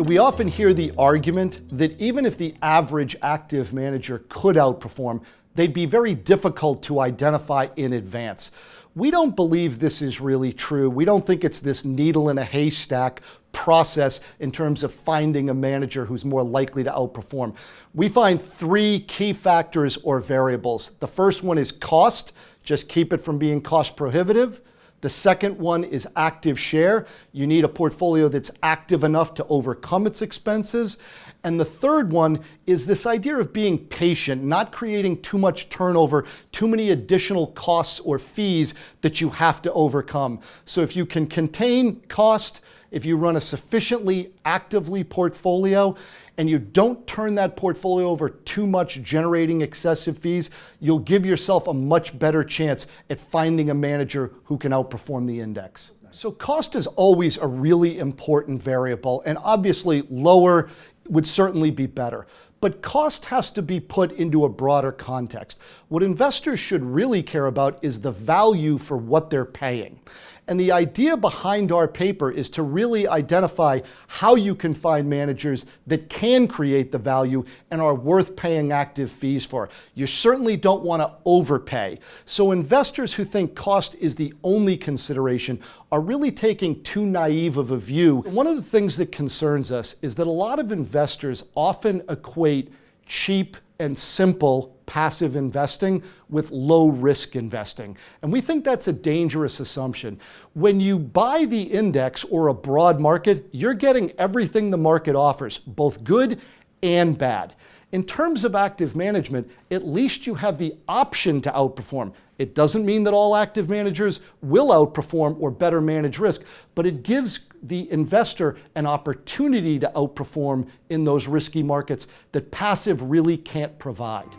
We often hear the argument that even if the average active manager could outperform, they'd be very difficult to identify in advance. We don't believe this is really true. We don't think it's this needle in a haystack process in terms of finding a manager who's more likely to outperform. We find three key factors or variables. The first one is cost. Just keep it from being cost prohibitive. The second one is active share. You need a portfolio that's active enough to overcome its expenses. And the third one is this idea of being patient, not creating too much turnover, too many additional costs or fees that you have to overcome. So if you can contain cost, if you run a sufficiently actively portfolio, and you don't turn that portfolio over too much, generating excessive fees, you'll give yourself a much better chance at finding a manager who can outperform the index. So cost is always a really important variable, and obviously lower would certainly be better. But cost has to be put into a broader context. What investors should really care about is the value for what they're paying. And the idea behind our paper is to really identify how you can find managers that can create the value and are worth paying active fees for. You certainly don't want to overpay. So investors who think cost is the only consideration are really taking too naive of a view. One of the things that concerns us is that a lot of investors often equate cheap and simple passive investing with low risk investing. And we think that's a dangerous assumption. When you buy the index or a broad market, you're getting everything the market offers, both good and bad. In terms of active management, at least you have the option to outperform. It doesn't mean that all active managers will outperform or better manage risk, but it gives the investor an opportunity to outperform in those risky markets that passive really can't provide.